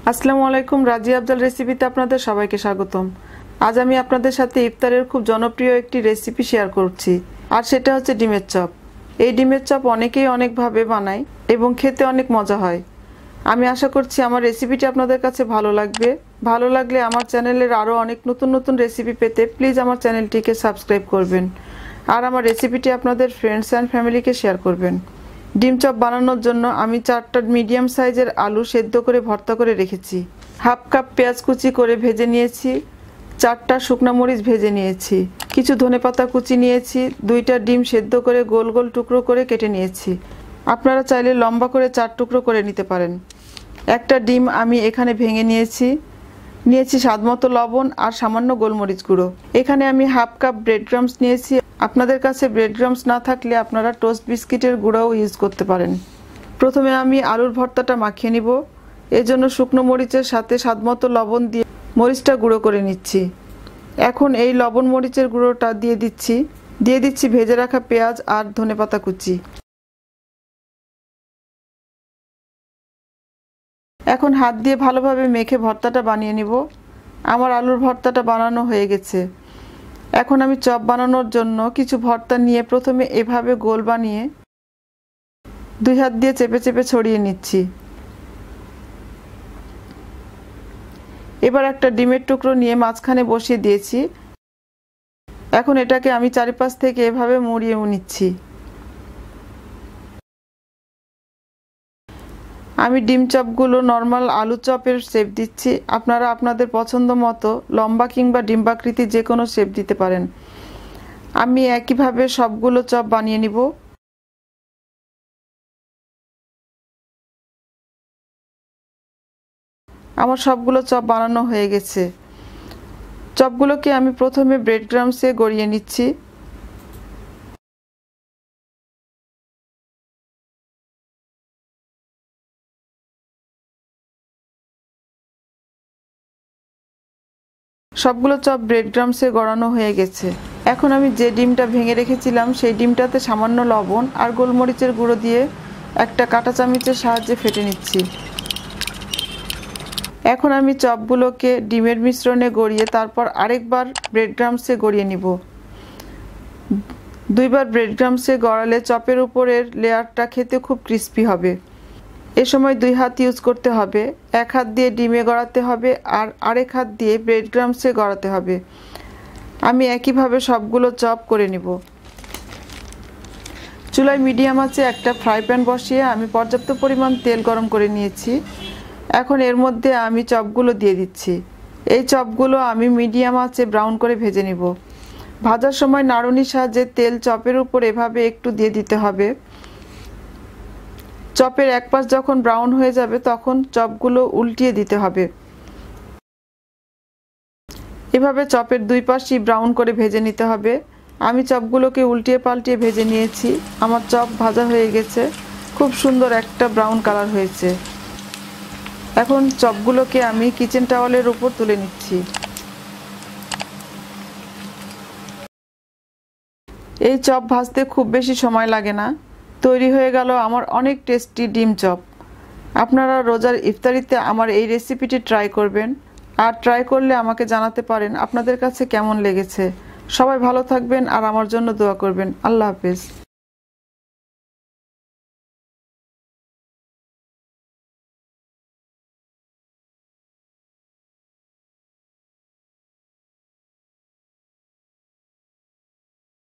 আসসালামু আলাইকুম, রাজিয়া আফজাল রেসিপিতে আপনাদের সবাইকে স্বাগতম। আজ আমি আপনাদের সাথে ইফতারের খুব জনপ্রিয় একটি রেসিপি শেয়ার করছি, আর সেটা হচ্ছে ডিমের চপ। এই ডিমের চপ অনেকেই অনেকভাবে বানায় এবং খেতে অনেক মজা হয়। আমি আশা করছি আমার রেসিপিটি আপনাদের কাছে ভালো লাগবে। ভালো লাগলে আমার চ্যানেলের আরও অনেক নতুন নতুন রেসিপি পেতে প্লিজ আমার চ্যানেলটিকে সাবস্ক্রাইব করবেন, আর আমার রেসিপিটি আপনাদের ফ্রেন্ডস অ্যান্ড ফ্যামিলিকে শেয়ার করবেন। ডিম চপ বানানোর জন্য আমি 4টা মিডিয়াম সাইজের আলু সেদ্ধ করে ভর্তা করে রেখেছি। হাফ কাপ পেঁয়াজ কুচি করে ভেজে নিয়েছি। 4টা শুকনো মরিচ ভেজে নিয়েছি। কিছু ধনেপাতা কুচি নিয়েছি। 2টা ডিম সেদ্ধ করে গোল গোল টুকরো করে কেটে নিয়েছি। আপনারা চাইলে লম্বা করে 4 টুকরো করে নিতে পারেন। একটা ডিম আমি এখানে ভেঙে নিয়েছি স্বাদমতো লবণ আর সামান্য গোলমরিচ গুঁড়ো। এখানে আমি হাফ কাপ ব্রেড ক্রাম্বস নিয়েছি। আপনাদের কাছে ব্রেড ক্রাম্বস না থাকলে আপনারা টোস্ট বিস্কিটের গুঁড়াও ইউজ করতে পারেন। প্রথমে আমি আলুর ভর্তাটা মাখিয়ে নিব। এর জন্য শুকনো মরিচের সাথে স্বাদমতো লবণ দিয়ে মরিচটা গুঁড়ো করে নিচ্ছি। এখন এই লবণ মরিচের গুঁড়োটা দিয়ে দিচ্ছি ভেজে রাখা পেঁয়াজ আর ধনেপাতা কুচি। এখন হাত দিয়ে ভালোভাবে মেখে ভর্তাটা বানিয়ে নিব। আমার আলুর ভর্তাটা বানানো হয়ে গেছে। এখন আমি চপ বানানোর জন্য কিছু ভর্তা নিয়ে প্রথমে এভাবে গোল বানিয়ে 2 হাত দিয়ে চেপে চেপে ছড়িয়ে নিচ্ছি। এবার একটা ডিমের টুকরো নিয়ে মাঝখানে বসিয়ে দিয়েছি। এখন এটাকে আমি চারিপাশ থেকে এভাবে মুড়িয়ে নিচ্ছি। আমি ডিম চপগুলো নর্মাল আলু চপের শেপ দিচ্ছি। আপনারা আপনাদের পছন্দ মতো লম্বা কিংবা ডিম্বাকৃতি যে কোনো শেপ দিতে পারেন। আমি একইভাবে সবগুলো চপ বানিয়ে নিব। আমার সবগুলো চপ বানানো হয়ে গেছে। চপগুলোকে আমি প্রথমে ব্রেড ক্রাম্বসে গড়িয়ে নিচ্ছি। সবগুলো চপ ব্রেড ক্রাম্বসে গড়ানো হয়ে গেছে। এখন আমি যে ডিমটা ভেঙে রেখেছিলাম সেই ডিমটাতে সামান্য লবণ আর গোলমরিচের গুঁড়ো দিয়ে একটা কাঁটা চামচের সাহায্যে ফেটে নিচ্ছি। এখন আমি চপগুলোকে ডিমের মিশ্রণে গড়িয়ে তারপর আরেকবার ব্রেড ক্রাম্বসে গড়িয়ে নিব। 2বার ব্রেড ক্রাম্বসে গড়ালে চপের উপরের লেয়ারটা খেতে খুব ক্রিস্পি হবে। এ সময় 2 হাত ইউজ করতে হবে। 1 হাত দিয়ে ডিমে গড়াতে হবে আর আরেক হাত দিয়ে ব্রেড ক্রাম্বসে গড়াতে হবে। আমি একইভাবে সবগুলো চপ করে নিব। চুলায় মিডিয়াম আঁচে একটা ফ্রাই প্যান বসিয়ে আমি পর্যাপ্ত পরিমাণ তেল গরম করে নিয়েছি। এখন এর মধ্যে আমি চপগুলো দিয়ে দিচ্ছি। এই চপগুলো আমি মিডিয়াম আঁচে ব্রাউন করে ভেজে নিব। ভাজার সময় নাড়ুনির সাহায্যে তেল চপের উপর এভাবে একটু দিয়ে দিতে হবে। চপের এক পাশ যখন ব্রাউন হয়ে যাবে তখন চপগুলো উল্টিয়ে দিতে হবে। এভাবে চপের 2 পাশই ব্রাউন করে ভেজে নিতে হবে। আমি চপগুলোকে উল্টিয়ে পাল্টিয়ে ভেজে নিয়েছি। আমার চপ ভাজা হয়ে গেছে। খুব সুন্দর একটা ব্রাউন কালার হয়েছে। এখন চপগুলোকে আমি কিচেন টাওয়ালের উপর তুলে নিচ্ছি। এই চপ ভাজতে খুব বেশি সময় লাগে না। তৈরি হয়ে গেল আমার অনেক টেস্টি ডিম চপ। আপনারা রোজার ইফতারিতে আমার এই রেসিপিটি ট্রাই করবেন, আর ট্রাই করলে আমাকে জানাতে পারেন আপনাদের কাছে কেমন লেগেছে। সবাই ভালো থাকবেন আর আমার জন্য দোয়া করবেন। আল্লাহ হাফেজ।